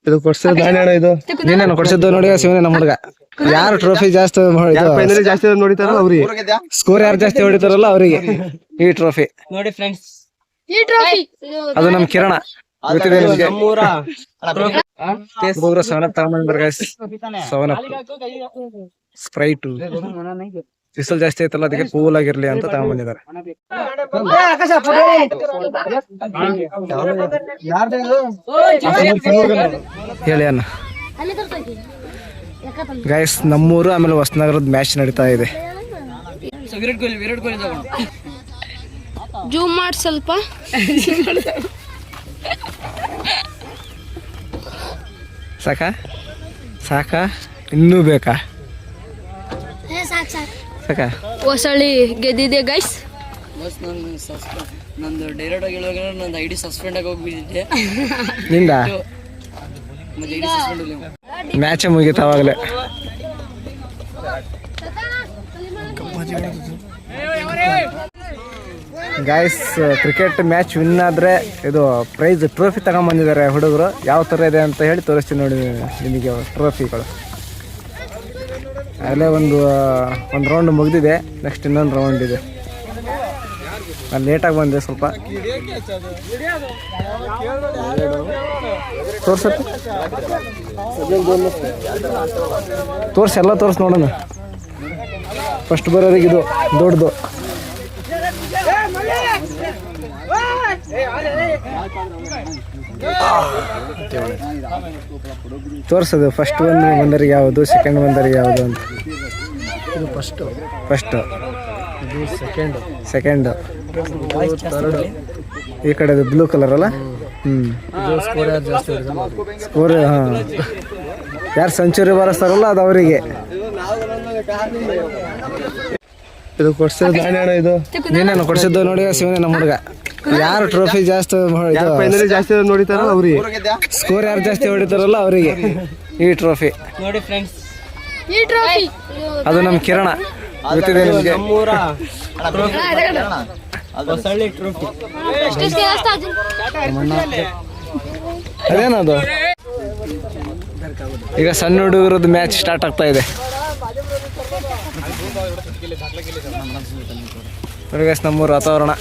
ಇದು ಕೊಡ್ಸಿದ್ದು ನಾಣ್ಯ ಇದು ನೀನೇನು ಕೊಡ್ಸಿದ್ದು ನೋಡಿ ಶಿವನೇ ನಮ್ಮ ಹುಡುಗ. ಯಾರು ಟ್ರೋಫಿ ಜಾಸ್ತಿ ಫೈನಲಿ ಜಾಸ್ತಿ ನೋಡಿತಾರೋ ಅವ್ರಿಗೆ, ಸ್ಕೋರ್ ಯಾರು ಜಾಸ್ತಿ ಹೊಡಿತಾರಲ್ಲ ಅವರಿಗೆ ಈ ಟ್ರೋಫಿ. ನೋಡಿ ಫ್ರೆಂಡ್ಸ್, ಈ ಟ್ರೋಫಿ ಅದು ನಮ್ ಕಿರಣ ಗೊತ್ತಿದೆ ನಿಮ್ಗೆ. ಸೆವೆನ್ ಅಪ್ ತಗೊಂಡ್ಬಂದ್ರೆ ಗೈಸ್, ಸೆವೆನ್ ಅಪ್ ಸ್ಪ್ರೈಟ್. ಬಿಸಿಲು ಜಾಸ್ತಿ ಐತಲ್ಲ ಅದಕ್ಕೆ ಕೂಲ್ ಆಗಿರ್ಲಿ ಅಂತ ತಗೊಂಡ್ಬಂದಿದ್ದಾರೆ. ಹೇಳಿ ಅಣ್ಣ. ಗೈಸ್ ನಮ್ಮೂರು ಆಮೇಲೆ ಹೊಸನಗರದ ಮ್ಯಾಚ್ ನಡೀತಾ ಇದೆ. ವಿರಾಟ್ ಕೊಹ್ಲಿ ಜೂಮ್ ಮಾಡಿ ಸ್ವಲ್ಪ. ಸಾಕಾ ಇನ್ನೂ ಬೇಕಾ? ಸಾಕಾ? ಹೊಸಳ್ಳಿ ಗೆದ್ದಿದೆ ಗೈಸ್. ಬಸ್ ನಂದು ಡೈರೆಕ್ಟ್ ಆಗಿ ಹೇಳುವಾಗ ನಂದು ಐಡಿ ಸಸ್ಪೆಂಡ್ ಆಗಿ ಹೋಗ್ಬಿಟ್ಟಿದ್ದೆ. ನಿಂದ ಮತ್ತೆ ಐಡಿ ಸಸ್ಪೆಂಡ್ ಇಲ್ಲ. ಮ್ಯಾಚ್ ಮುಗೀತು ಅವಾಗಲೇ. ಗೈಸ್ ಕ್ರಿಕೆಟ್ ಮ್ಯಾಚ್ ವಿನ್ ಆದ್ರೆ ಇದು ಪ್ರೈಸ್ ಟ್ರೋಫಿ ತಗೊಂಡ್ಬಂದಿದ್ದಾರೆ ಹುಡುಗರು. ಯಾವ ಥರ ಇದೆ ಅಂತ ಹೇಳಿ ತೋರಿಸ್ತೀನಿ ನೋಡಿ ನಿಮಗೆ ಟ್ರೋಫಿಗಳು. ಆಗಲೇ ಒಂದು ರೌಂಡ್ ಮುಗಿದಿದೆ, ನೆಕ್ಸ್ಟ್ ಇನ್ನೊಂದು ರೌಂಡ್ ಇದೆ. ನಾನು ಲೇಟಾಗಿ ಬಂದೆ ಸ್ವಲ್ಪ. ತೋರ್ಸಿ ಎಲ್ಲ ತೋರಿಸಿ ನೋಡೋಣ. ಫಸ್ಟ್ ಬರೋರಿಗೆ ಇದು ದೊಡ್ಡದು. ತೋರ್ಸೋದು ಫಸ್ಟ್ ಬಂದರಿಗೆ ಯಾವುದು, ಸೆಕೆಂಡ್ ಬಂದರಿಗೆ ಯಾವುದು ಅಂತ. ಇದು ಫಸ್ಟ್ ಇದು ಸೆಕೆಂಡ್ ಈ ಕಡೆ ಬ್ಲೂ ಕಲರ್ ಅಲ್ಲ. ಸ್ಕೋರ್ ಯಾರು ಸೆಂಚುರಿ ಬಾರಿಸ್ತಾರಲ್ಲ ಅದು ಅವರಿಗೆ. ಇದು ಕೊಡ್ಸಿದ್ದು ನಾಣ್ಯ ಇದು ನೀನೇನು ಕೊಡ್ಸಿದ್ದು ನೋಡಿ ಶಿವನೇ ನಮ್ಮ ಹುಡುಗ. ಯಾರು ಟ್ರೋಫಿ ಜಾಸ್ತಿ ಫೈನಲಿ ಜಾಸ್ತಿ ನೋಡಿತಾರೋ ಅವ್ರಿಗೆ, ಸ್ಕೋರ್ ಯಾರು ಜಾಸ್ತಿ ಹೊಡಿತಾರಲ್ಲ ಅವರಿಗೆ ಈ ಟ್ರೋಫಿ. ನೋಡಿ ಫ್ರೆಂಡ್ಸ್, ಈ ಟ್ರೋಫಿ ಅದು ನಮ್ ಕಿರಣ ಗೊತ್ತಿದೆ ನಿಮ್ಗೆ. ಹೊಸಳ್ಳಿ ಟ್ರೋಫಿ ಅದೇನದು. ಈಗ ಸಣ್ಣ ಹುಡುಗರದ್ದು ಮ್ಯಾಚ್ ಸ್ಟಾರ್ಟ್ ಆಗ್ತಾ ಇದೆ. ನಮ್ಮೂರು ವಾತಾವರಣ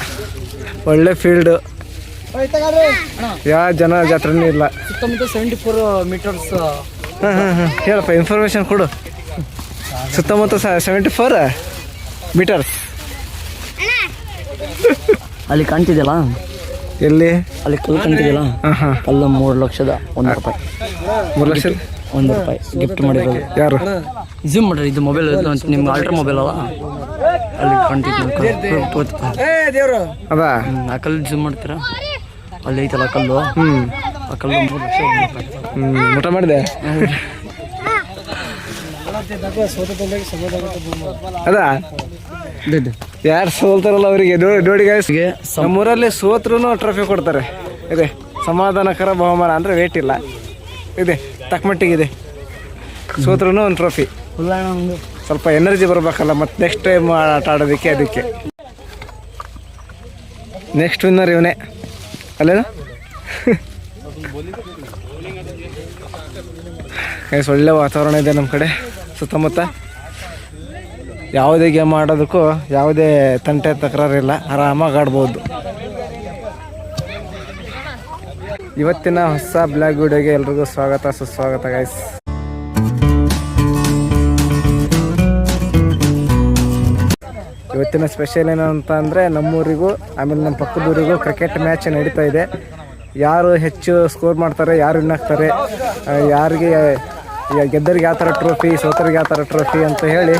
ಒಳ್ಳೆ ಫೀಲ್ಡ್, ಯಾವ ಜನ ಜಾತ್ರೆನೂ ಇಲ್ಲ. ಸುತ್ತಮುತ್ತ 74 ಮೀಟರ್ಸ್. ಹೇಳಪ್ಪ ಇನ್ಫಾರ್ಮೇಶನ್ ಕೊಡು. ಸುತ್ತಮುತ್ತ 74 ಮೀಟರ್ಸ್. ಅಲ್ಲಿ ಕಾಣ್ತಿದೆಯಲ್ಲ, ಎಲ್ಲಿ? ಅಲ್ಲಿ ಕಲ್ಲು ಕಾಣ್ತಿದೆಯಲ್ಲ, ಕಲ್ಲು 3 ಲಕ್ಷದ 1 ರೂಪಾಯಿ. 3 ಲಕ್ಷ 1 ರೂಪಾಯಿ ಗಿಫ್ಟ್ ಮಾಡಿರೋದು. ಯಾರು? ಝೂಮ್ ಮಾಡ್ರಿ, ಇದು ಮೊಬೈಲ್ ನಿಮ್ಗೆ ಅಲ್ಟ್ರಾ ಮೊಬೈಲ್ ಅಲ್ಲ, ಅಲ್ಲಿ ಕಾಣ್ತಿದ್ದೆ ಅದಾ? ಆ ಕಲ್ಲು ಝೂಮ್ ಮಾಡ್ತೀರಾ, ಅಲ್ಲಿ ಐತಲ್ಲ ಕಲ್ಲು, ಆ ಕಲ್ಲು 3 ಲಕ್ಷ 1 ರೂಪಾಯಿ. ಊಟ ಮಾಡಿದೆ ಅದಾ? ಯಾರು ಸೋಲ್ತಾರಲ್ಲ ಅವರಿಗೆ ನೋಡಿ ಗೈಸ್. ನಮ್ಮೂರಲ್ಲಿ ಸೋತ್ರು ಟ್ರೋಫಿ ಕೊಡ್ತಾರೆ. ಇದೆ ಸಮಾಧಾನಕರ ಬಹುಮಾನ ಅಂದರೆ ವೇಟ್ ಇಲ್ಲ, ಇದೆ ತಕ್ಕಮಟ್ಟಿಗಿದೆ. ಸೋತ್ರು ಒಂದು ಟ್ರೋಫಿ. ಸ್ವಲ್ಪ ಎನರ್ಜಿ ಬರಬೇಕಲ್ಲ ಮತ್ತೆ ನೆಕ್ಸ್ಟ್ ಟೈಮ್ ಆಟ ಆಡೋದಕ್ಕೆ. ಅದಕ್ಕೆ ನೆಕ್ಸ್ಟ್ ವಿನ್ನರ್ ಇವನೇ ಅಲ್ಲೇನು. ಗೈಸ್ ಒಳ್ಳೆ ವಾತಾವರಣ ಇದೆ ನಮ್ಮ ಕಡೆ ಸುತ್ತಮುತ್ತ. ಯಾವುದೇ ಗೇಮ್ ಆಡೋದಕ್ಕೂ ಯಾವುದೇ ತಂಟೆ ತಕರಾರಿಲ್ಲ, ಆರಾಮಾಗಿ ಆಡ್ಬೋದು. ಇವತ್ತಿನ ಹೊಸ ಬ್ಲಾಗ್ ವಿಡಿಯೋಗೆ ಎಲ್ರಿಗೂ ಸ್ವಾಗತ ಸುಸ್ವಾಗತ ಗೈಸ್. ಇವತ್ತಿನ ಸ್ಪೆಷಲ್ ಏನು ಅಂತ ಅಂದರೆ ನಮ್ಮೂರಿಗೂ ಆಮೇಲೆ ನಮ್ಮ ಪಕ್ಕದೂರಿಗೂ ಕ್ರಿಕೆಟ್ ಮ್ಯಾಚ್ ನಡೀತಾ ಇದೆ. ಯಾರು ಹೆಚ್ಚು ಸ್ಕೋರ್ ಮಾಡ್ತಾರೆ, ಯಾರು ವಿನ್ ಆಗ್ತಾರೆ, ಯಾರಿಗೆ ಗೆದ್ದರಿಗೆ ಯಾವ ಥರ ಟ್ರೋಫಿ, ಸೋತರಿಗೆ ಯಾವ ಥರ ಟ್ರೋಫಿ ಅಂತ ಹೇಳಿ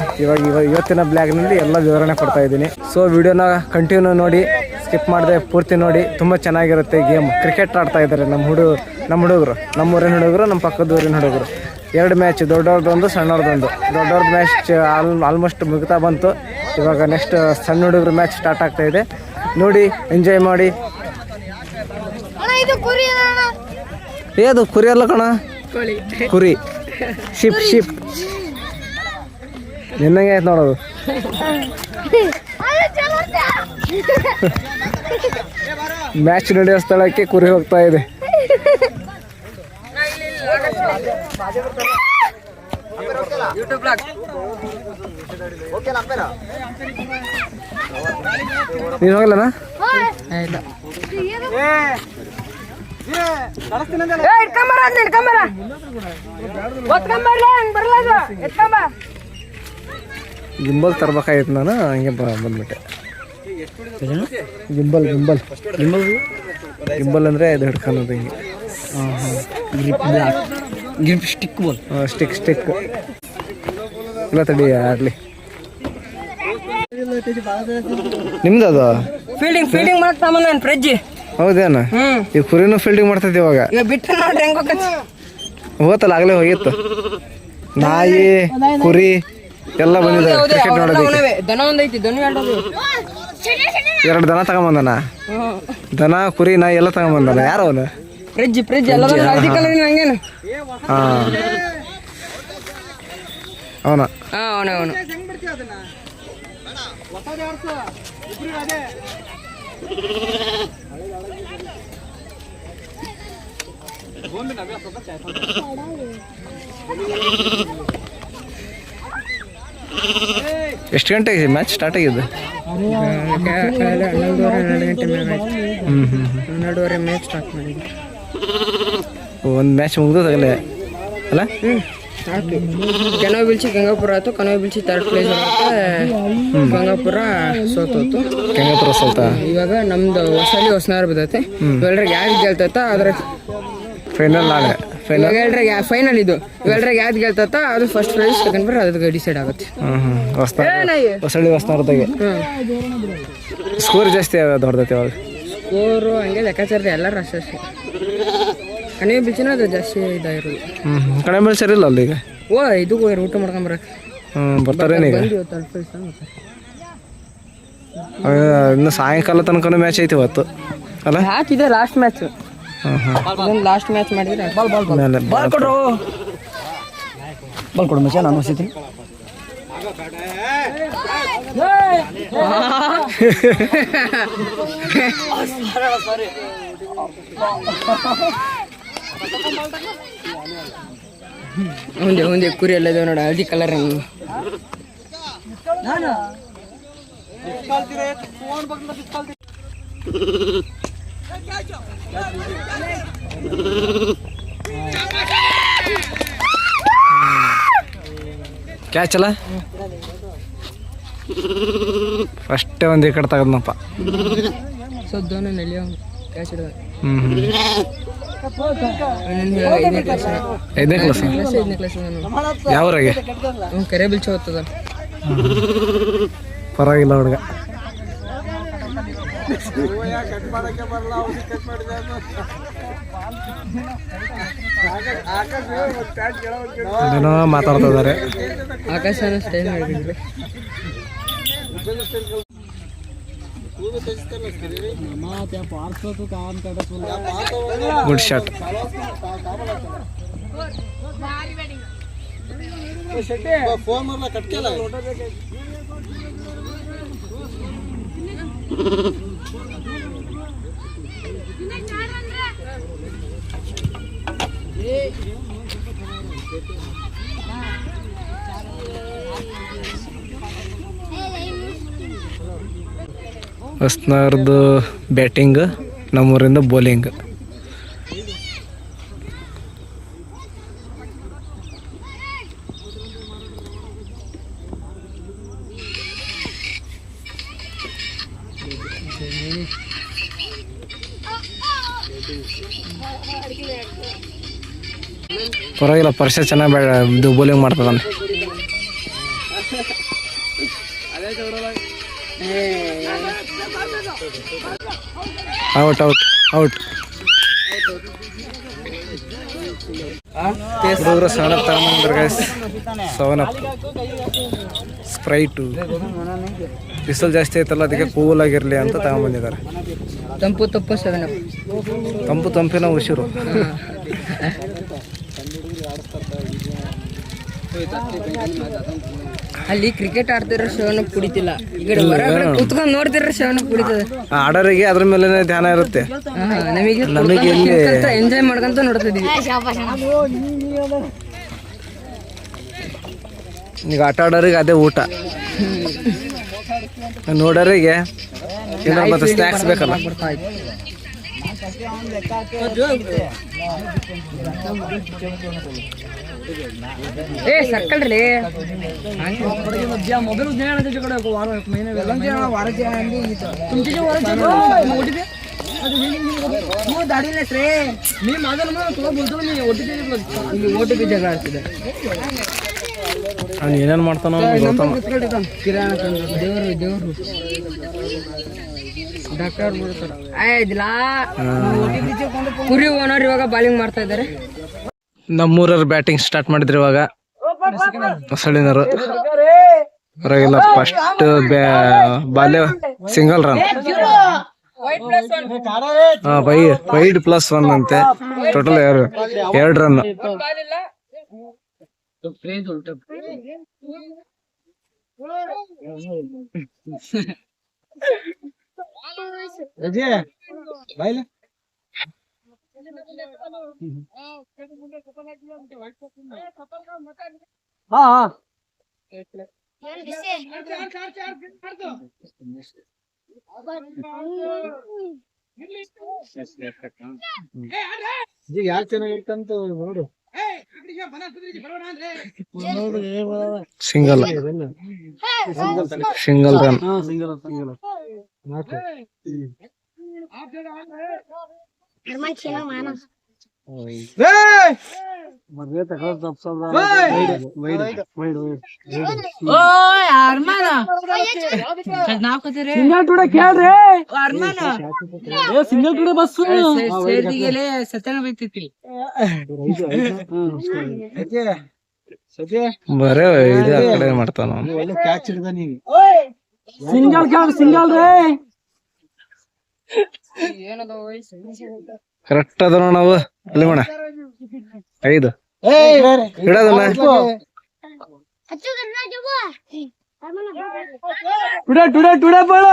ಇವತ್ತಿನ ಬ್ಲಾಗ್ನಲ್ಲಿ ಎಲ್ಲ ವಿವರಣೆ ಕೊಡ್ತಾ ಇದ್ದೀನಿ. ಸೊ ವಿಡಿಯೋನ ಕಂಟಿನ್ಯೂ ನೋಡಿ, ಸ್ಕಿಪ್ ಮಾಡದೆ ಪೂರ್ತಿ ನೋಡಿ. ತುಂಬ ಚೆನ್ನಾಗಿರುತ್ತೆ ಗೇಮ್. ಕ್ರಿಕೆಟ್ ಆಡ್ತಾ ಇದ್ದಾರೆ ನಮ್ಮ ಹುಡುಗರು, ನಮ್ಮೂರಿನ ಹುಡುಗರು, ನಮ್ಮ ಪಕ್ಕದೂರಿನ ಹುಡುಗರು. 2 ಮ್ಯಾಚ್, ದೊಡ್ಡವ್ರದ್ದೊಂದು ಸಣ್ಣವ್ರದ್ದೊಂದು. ದೊಡ್ಡವ್ರದ್ದು ಮ್ಯಾಚ್ ಆಲ್ಮೋಸ್ಟ್ ಮುಗಿತಾ ಬಂತು. ಇವಾಗ ನೆಕ್ಸ್ಟ್ ಸಣ್ಣ ಹುಡುಗರು ಮ್ಯಾಚ್ ಸ್ಟಾರ್ಟ್ ಆಗ್ತಾ ಇದೆ. ನೋಡಿ, ಎಂಜಾಯ್ ಮಾಡಿ. ಏದು ಕುರಿ ಅಲ್ಲ ಕಣ, ಕುರಿ. ಶಿಪ್ ನಿನ್ನಂಗೆ ಆಯ್ತು ನೋಡೋದು. ಮ್ಯಾಚ್ ನಡೆಯೋ ಸ್ಥಳಕ್ಕೆ ಕುರಿ ಹೋಗ್ತಾ ಇದೆ. ನೀನು ಹೋಗಲ್ಲನಾ? ಗಿಂಬಲ್ ತರ್ಬೇಕಾಯ್ತು ನಾನು, ಹಂಗೆ ಬಂದ್ಬಿಟ್ಟೆ. ಗಿಂಬಲ್ ಗಿಂಬಲ್ ನಿಮ್ಮದು ಗಿಂಬಲ್ ಅಂದರೆ ಇದು ಹಿಡ್ಕೊಳೋದು ಹಿಂಗೆ. Gift stick ball. Stick stick ಇಲ್ಲ ತಡಿ ಆಡಲಿ. ನಿಮ್ದು ಅದು ಫೀಲ್ಡಿಂಗ್ ಮಾಡ್ತಾಮ ನಾನು ಫ್ರಿಜ್ಜಿ. ಹೌದೇನ? ಈ ಕುರಿನೂ ಫೀಲ್ಡಿಂಗ್ ಮಾಡ್ತೈತಿ ಇವಾಗ. ಬಿಟ್ಟು ನೋಡ್ರಿ ಹೆಂಗ್ ಹೋಗತ್ತಲ್ಲ, ಆಗಲೇ ಹೋಗಿತ್ತು. ನಾಯಿ ಕುರಿ ಎಲ್ಲ ಬಂದಿದೆ ಕ್ರಿಕೆಟ್ ನೋಡೋದಕ್ಕೆ. ದನ ಒಂದೈತಿ, ದನ ಎರಡು ದನ ತಗೊಂಬಂದನ. ದನ ಕುರಿ ನಾಯಿ ಎಲ್ಲ ತಗೊಂಬಂದನ. ಯಾರು ಅವನು? ಫ್ರಿಜ್ ಎಲ್ಲ ಹಳದಿ ಕಲರ್ ಹಂಗೇನು? ಹಾಂ ಅವನ. ಅವನು ಎಷ್ಟು ಗಂಟೆಗೆ ಮ್ಯಾಚ್ ಸ್ಟಾರ್ಟ್ ಆಗಿದ್ದು? 12:30 ಮ್ಯಾಚ್ ಸ್ಟಾರ್ಟ್ ಮಾಡಿದ್ವಿ. ಒಂದು ಮ್ಯಾಚ್ ಮುಗ್ದೋದಾಗಲೇ ಅಲ್ಲ? ಕನೋ ಬಿಲ್ಸಿ ಗಂಗಾಪುರ ಆಯ್ತು. ಕನೋ ಬಿಲ್ಸಿ ಥರ್ಡ್ ಪ್ಲೇಸ್ ಆಗುತ್ತೆ. ಗಂಗಾಪುರ ಸೋತೋತು. ಗಂಗಾಪುರ ಸೋತ. ಇವಾಗ ನಮ್ದು ಹೊಸನಾರು ಬಿದ್ದೈತೆ. ಇವೆಲ್ರಾಗ ಯಾರು ಗೆಲ್ತೈತ ಅದ್ರ ಫೈನಲ್ ನಾಳೆ. ಫೈನಲ್ ಇದು. ಇವೆಲ್ರಾಗ ಯಾವ್ದು ಗೆಲ್ತೈತ ಅದು ಫಸ್ಟ್ ಪ್ರೈಸ್, ಸೆಕೆಂಡ್ ಪ್ರೈಸ್ ಅದ್ರ ಡಿಸೈಡ್ ಆಗುತ್ತೆ. ಹೊಸಳ್ಳಿ ಹೊಸನಾರ್ದಾಗೆ ಸ್ಕೋರ್ ಜಾಸ್ತಿ ಹೊಡೆದೈತೆ ಇವಾಗ. ಸ್ಕೋರು ಹಂಗೆ ಲೆಕ್ಕಾಚಾರದ ಎಲ್ಲರೂ ಅಷ್ಟೇ. ಕಣಿವೆ ಬಿಲ್ಚಿನ ಅದು ಜಾಸ್ತಿ ಇದಾಗಿರೋದು. ಕಡಿಮೆ ಮೇಲೆ ಸರಿ ಇಲ್ಲ ಅಲ್ಲಿ ಈಗ. ಇದು ಊಟ ಮಾಡ್ಕೊಂಬರಕ್ಕೆ ಬರ್ತಾರೇನು ಈಗ? ಇನ್ನು ಸಾಯಂಕಾಲ ತನಕ ಮ್ಯಾಚ್ ಐತಿ ಇವತ್ತು ಅಲ್ಲ? ಇದೆ ಲಾಸ್ಟ್ ಮ್ಯಾಚ್. ಲಾಸ್ಟ್ ಮ್ಯಾಚ್ ಮಾಡಿದ್ರೆ ಬಾಲ್ ಕೊಡ್ರು. ಬಾಲ್ ಕೊಡು ಮಚ್ಚ, ನಾನು ಹೊಸಿತೀನಿ. ಮುಂದೆ ಕುರಿ ಎಲ್ಲ ಇದಾವೆ ನೋಡಿ, ಹಳದಿ ಕಲರ್. ಕ್ಯಾಚ್ ಅಲ್ಲ? ಫಸ್ಟೇ ಒಂದು ಈ ಕಡೆ ತಗದ್ನಪ್ಪ. ಸದ್ದವನು ನೆಲಿಯ ಕ್ಯಾಚ್ ಹಿಡಿದ. 5ನೇ ಕ್ಲಾಸ್. ಯಾವ್ರಾಗೆ? ಕೆರೆ ಬಿಲ್ಚ ಹೋಗ್ತದ. ಪರವಾಗಿಲ್ಲ ಹುಡುಗ. ಏನೋ ಮಾತಾಡ್ತಿದ್ದಾರೆ. ಆಕಾಶ ಸ್ಟೈಲ್ ಮಾಡಿದ್ರಿ. Good shot. ಹೊಸನಾರ್ದು ಬ್ಯಾಟಿಂಗ್, ನಮ್ಮೂರಿಂದ ಬೌಲಿಂಗ್. ಪರವಾಗಿಲ್ಲ, ಪರ್ಷ ಚೆನ್ನಾಗಿ ಇದು ಬೌಲಿಂಗ್ ಮಾಡ್ತದಾನೆ. Out out out. ಹುಡುಗರು 7 ಅಪ್ ತಗೊಂಡ್ಬಂದ್ರೆ ಗೈಸ್. 7 up Sprite. ಬಿಸಿಲು ಜಾಸ್ತಿ ಐತಲ್ಲ, ಅದಕ್ಕೆ ಕೂಲ್ ಆಗಿರಲಿ ಅಂತ ತಗೊಂಡ್ಬಂದಿದ್ದಾರೆ. ತಂಪು 7 ಅಪ್. ತಂಪಿನ ಉಸಿರು. ಅಲ್ಲಿ ಕ್ರಿಕೆಟ್ ಆಡ್ತಿರೋ ಶವನ ಕುಡಿತಿಲ್ಲ ಈ ಕಡೆ ಹೊರಗಡೆ ಕುತ್ಕೊಂಡ್ ನೋಡ್ತಿರೋ ಶವನ ಕುಡಿತದೆ. ಆಡೋರಿಗೆ ಅದ್ರ ಮೇಲೆ ಧ್ಯಾನ ಇರುತ್ತೆ. ನಮಗೆ ಎಂಜಾಯ್ ಮಾಡ್ಕೊಂತ ನೋಡ್ತಿದೀವಿ. ಈಗ ಆಟ ಆಡೋರಿಗೆ ಅದೇ ಊಟ, ನೋಡೋರಿಗೆ ಮತ್ತೆ ಸ್ನ್ಯಾಕ್ಸ್ ಬೇಕಲ್ಲ. ಸರ್ಕಲ್ ರೀ OTP ಜಗಳ ಆಗ್ತಿದೆ. ಅವ್ನು ಏನೇನು ಮಾಡ್ತಾನೋ ಕಿರಾಣ ದೇವ್ರು ಡಾಕ್ಟರ್ ಕುರಿ ಓನರ್ ಇವಾಗ ಬಾಲಿಂಗ್ ಮಾಡ್ತಾ ಇದ್ದಾರೆ. ನಮ್ಮೂರವ್ರು ಬ್ಯಾಟಿಂಗ್ ಸ್ಟಾರ್ಟ್ ಮಾಡಿದ್ರು ಇವಾಗ. ಹೊಸಳಿನವರು ಹೊರಗೆಲ್ಲ ಫಸ್ಟ್ ಬಾಲ್ಯ ಸಿಂಗಲ್ ರನ್, ವೈಡ್ +1 ಅಂತೆ. Total 2 run. ಯಾಕೆ ಚೆನ್ನಾಗಿರ್ತಂತ ನೋಡು. Single run. Single today bus ಸತ್ಯನ ಬೈತೈತಿ. ಬರೇ ಇದು ಆ ಕಡೆ ಮಾಡ್ತಾನ. ಸಿಂಗಲ್ ರೇ ಕರೆಕ್ಟ್ ಅದ ನಾವು ಅಲ್ಲಿ ಮಾಡ 5 ಇಡೋದನ್ನ ಟುಡೆ ಬೇಡ.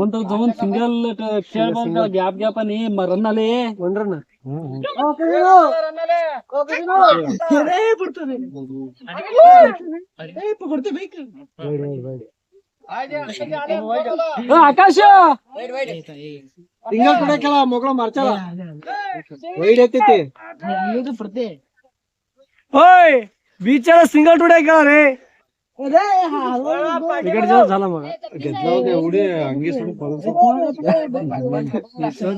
ಒಂದು ಸಿಂಗಲ್ ಗ್ಯಾಪ್ ನೀ ರನ್ ಅಲ್ಲಿ 1 ರನ್ ಆಕಾಶ ಸಿಂಗಲ್ ಟುಡೆ ಕೆಲ ಮಗಳು ಮರ್ಚಲ್ಲ ವೈಡ್ ಐತೈತಿ. ಓಯ್ बीचला सिंगल टुडे केला रे. इकडे झाला मग एवढे अंगी सोडून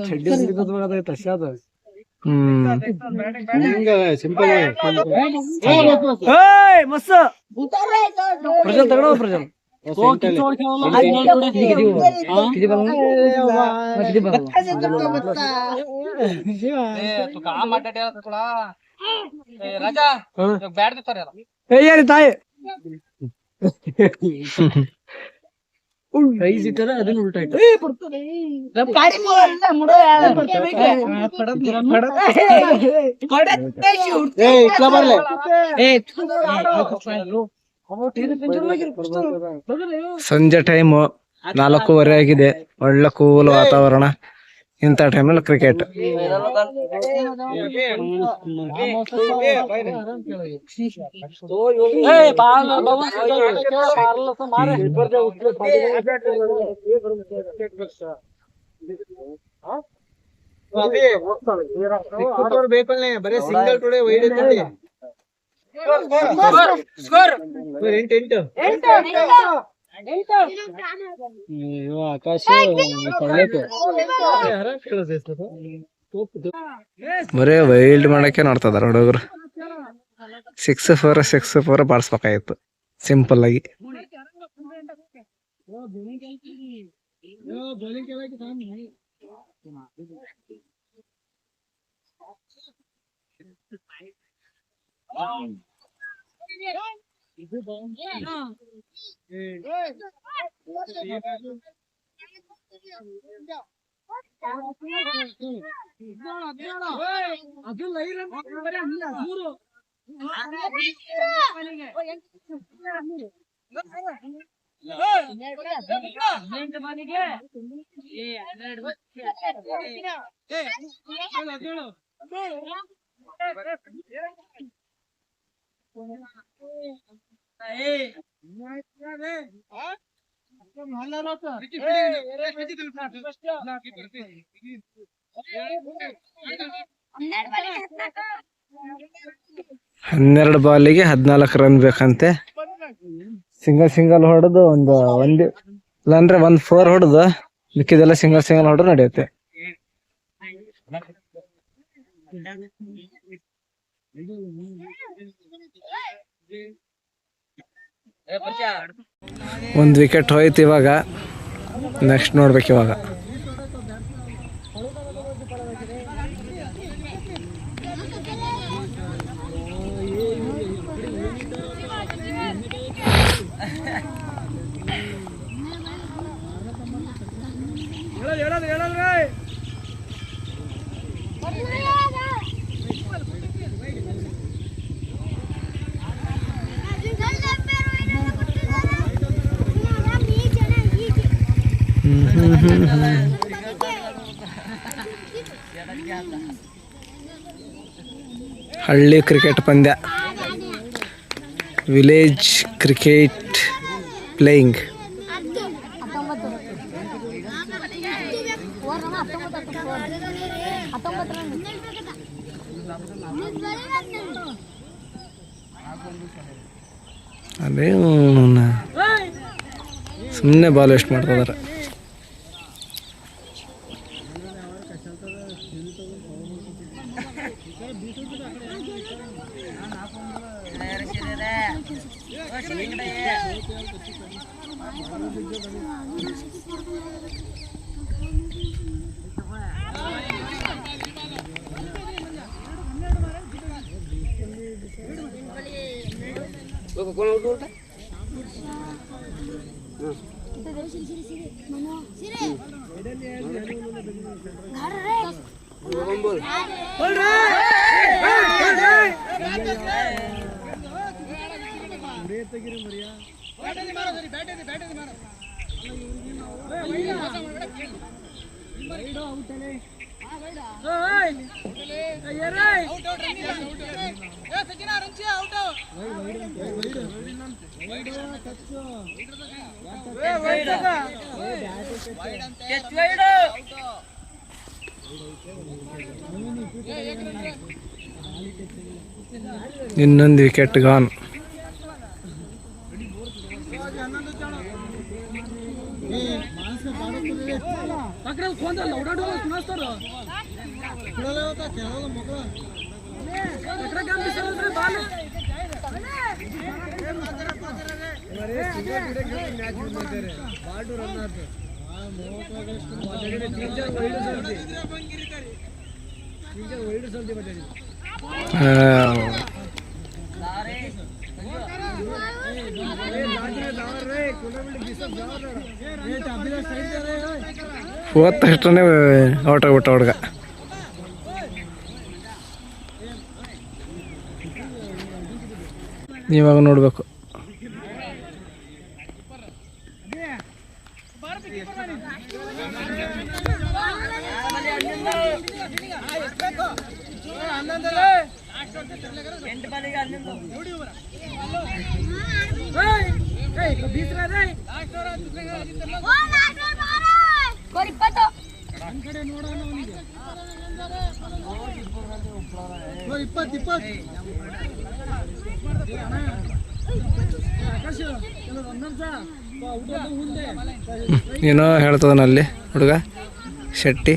छड्डे सिगत बघा तशाच सिंपल मस्त प्रजल तगड़ा प्रजल राजा बैठ देता यार ताई कई सीटर ಅದನ್ನ ಉಲ್ಟಾ ಇಟ್ಟು ಗಾಡಿ ಮುಡೋ ಇಟ್ಲಾ ಬರ್ಲೆ ಸಂಜೆ ಟೈಮ್ 4:30 ಆಗಿದೆ. ಒಳ್ಳೆ ಕೂಲ್ ವಾತಾವರಣ. ಇಂಥ ಟೈಮಲ್ಲಿ ಕ್ರಿಕೆಟ್. ಬರೀ ಸಿಂಗಲ್ ಟುಡೆ ವೈಡ್ ಆಕಾಶ ಬರೇ ವೈಲ್ಡ್ ಮಾಡಕ್ಕೆ ನೋಡ್ತದಾರ ಹುಡುಗರು. 6-4 ಬಾರಿಸ್ಬೇಕಾಗಿತ್ತು ಸಿಂಪಲ್ ಆಗಿ. ಹನ್ನೆರಡು ಬಾಲಿಗೆ 14 ರನ್ ಬೇಕಂತೆ. ಸಿಂಗಲ್ ಹೊಡೆದು ಒಂದೇ ಇಲ್ಲಾಂದ್ರೆ 4 ಹೊಡೆದು ಮಿಕ್ಕಿದೆಲ್ಲ ಸಿಂಗಲ್ ಹೊಡೆದು ನಡೆಯುತ್ತೆ. ಒಂದು ವಿಕೆಟ್ ಹೋಯ್ತು. ಇವಾಗ ನೆಕ್ಸ್ಟ್ ನೋಡ್ಬೇಕು. ಇವಾಗ ಹಳ್ಳಿ ಕ್ರಿಕೆಟ್ ಪಂದ್ಯ, ವಿಲೇಜ್ ಕ್ರಿಕೆಟ್ ಪ್ಲೇಯಿಂಗ್. ಅದೇ ಸುಮ್ಮನೆ ಬಾಲ್ ವೇಸ್ಟ್ ಮಾಡ್ತಿದ್ದಾರೆ. ಇನ್ನೊಂದು ವಿಕೆಟ್ ಗಾನ್. ಹೋದ ತಕ್ಷಣ ಔಟ್ ಆಗ್ಬಿಟ್ಟ ಹುಡುಗ. ಇವಾಗ ನೋಡ್ಬೇಕು. ಏನೋ ಹೇಳ್ತದನಲ್ಲಿ ಹುಡುಗ ಶೆಟ್ಟಿ.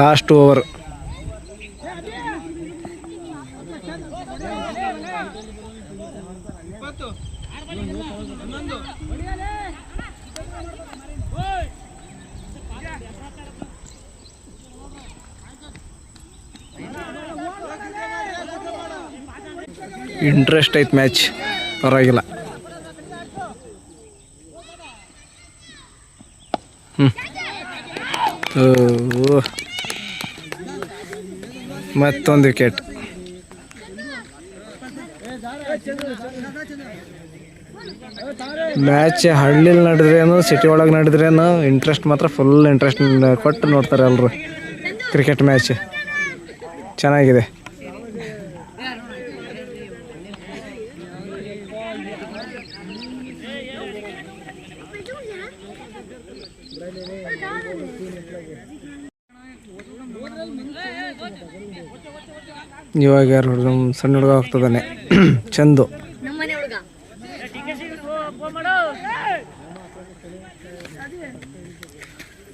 Last over. ಇಂಟ್ರೆಸ್ಟ್ ಐತೆ ಮ್ಯಾಚ್, ಪರವಾಗಿಲ್ಲ. ಮತ್ತೊಂದು ವಿಕೆಟ್. ಮ್ಯಾಚ್ ಹಳ್ಳಿಲಿ ನಡೆದ್ರೇನು ಸಿಟಿ ಒಳಗೆ ನಡೆದ್ರೇನು ಇಂಟ್ರೆಸ್ಟ್ ಮಾತ್ರ ಫುಲ್ ಇಂಟ್ರೆಸ್ಟ್ ಕೊಟ್ಟು ನೋಡ್ತಾರೆ ಎಲ್ಲರೂ. ಕ್ರಿಕೆಟ್ ಮ್ಯಾಚ್ ಚೆನ್ನಾಗಿದೆ. ಇವಾಗ ಯಾರು ಸಣ್ಣ ಹುಡುಗ ಹೋಗ್ತದಾನೆ, ಚಂದು.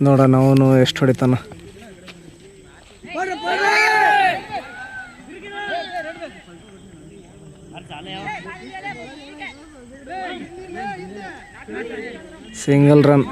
ನೋಡೋಣ ಅವನು ಎಷ್ಟು ಹೊಡಿತಾನ. Single run.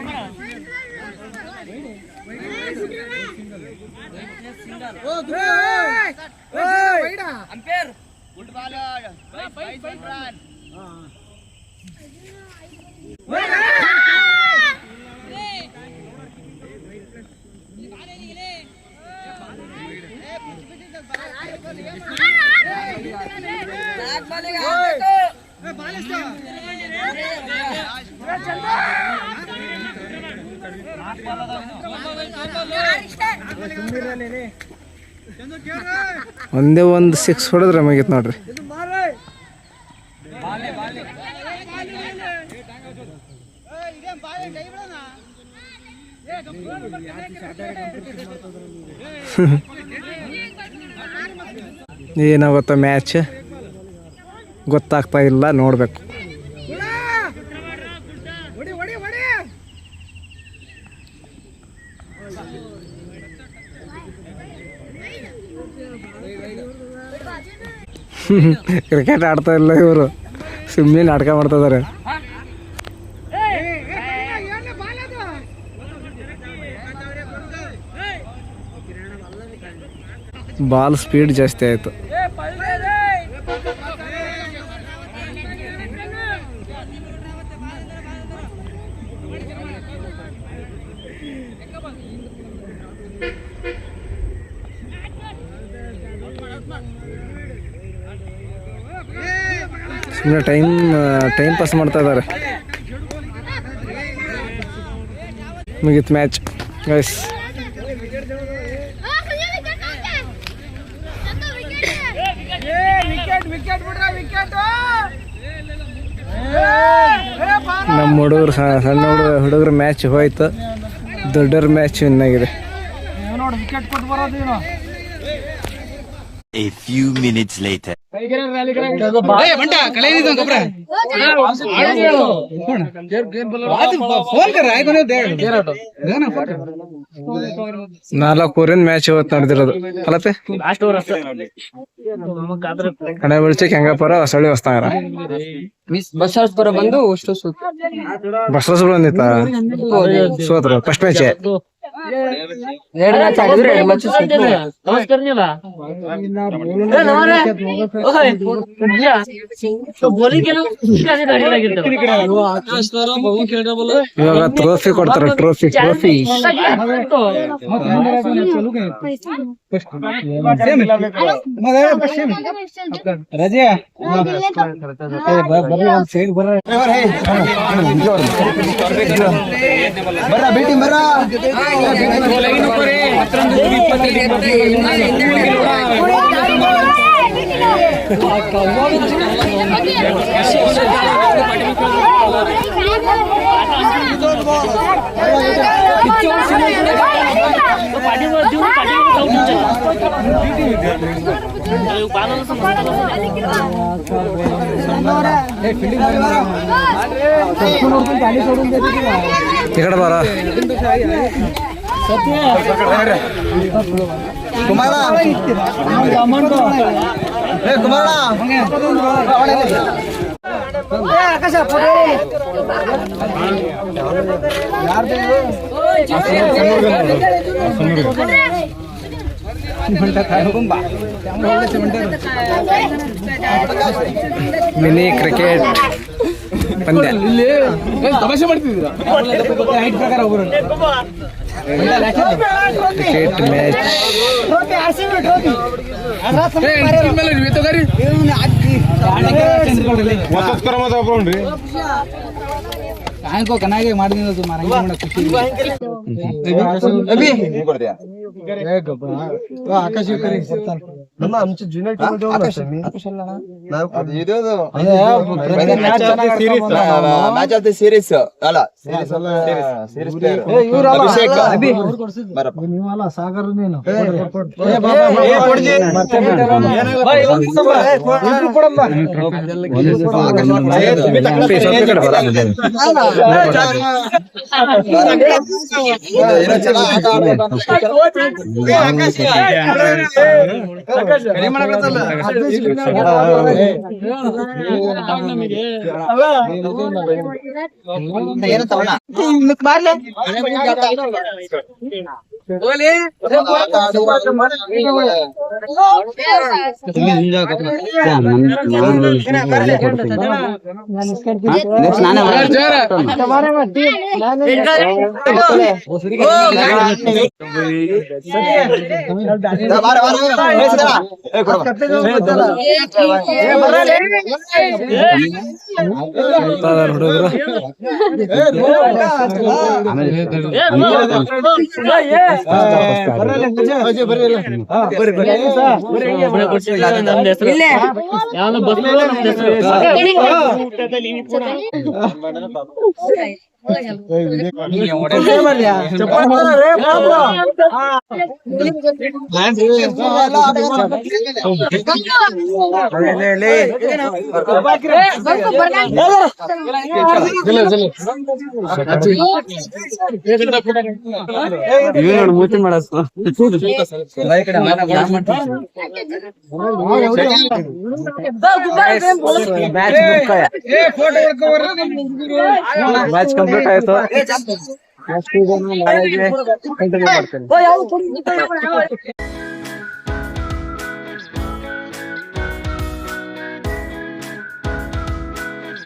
ಒಂದೇ ಒಂದು 6 ಹೊಡೆದ್ರೆ ಮುಗೀತು ನೋಡ್ರಿ. ಏನಾಗುತ್ತೋ ಮ್ಯಾಚ್ ಗೊತ್ತಾಗ್ತಾ ಇಲ್ಲ, ನೋಡಬೇಕು. ಕ್ರಿಕೆಟ್ ಆಡ್ತಾ ಇಲ್ಲ ಇವರು, ಸುಮ್ಮನೆ ನಾಟಕ ಮಾಡ್ತಾ ಇದಾರೆ. ಬಾಲ್ ಸ್ಪೀಡ್ ಜಾಸ್ತಿ ಆಯಿತು. ಸುಮ್ಮನೆ ಟೈಮ್ ಪಾಸ್ ಮಾಡ್ತಾ ಇದ್ದಾರೆ. ಮುಗೀತು ಮ್ಯಾಚ್ ಗೈಸ್. ನಮ್ಮ ಹುಡುಗರು ಸಣ್ಣ ಹುಡುಗರ ಮ್ಯಾಚ್ ಹೋಯ್ತು, ದೊಡ್ಡರ match ಇನ್ನಾಗಿದೆ. A few minutes later. ನಾಲ್ಕು ಓವರಿಂದ ಮ್ಯಾಚ್ ಇವತ್ತು ನಡೆದಿರೋದು ಅಲ್ಲಪ್ಪೆ. ಕಡೆ ಬಿಳ್ಚಿ ಕೆಂಗಪುರ ಹೊಸಳ್ಳಿ ಹೊಸ್ತಾರ ಬಸವಪುರ ಬಂದು ಅಷ್ಟು ಬಸವಪುರ ಬಂದಿತ್ತ ಸೋತ್ರು ಫಸ್ಟ್ ಮ್ಯಾಚ್. ಇವಾಗ ಟ್ರೋಫಿ ಕೊಡ್ತಾರೆ, ಟ್ರೋಫಿ ರಜೆ ಬರ್ರ ಭೇಟಿ ಬರ್ರ. ఇక్కడ బారా కుమార ಮಿನಿ ಕ್ರಿಕೆಟ್ ಪಂದ್ಯ ಕ್ರಿಕೆಟ್ ಮ್ಯಾಚ್ ನಮ್ಮ आमच्या जुन्या team match of the series ಅಲ್ಲ ಅಭಿಷೇಕ್ ಮ್ಯಾಚ್ ಕಂಪ್ಲೀಟ್ ಆಯ್ತು. ನೆಕ್ಸ್ಟ್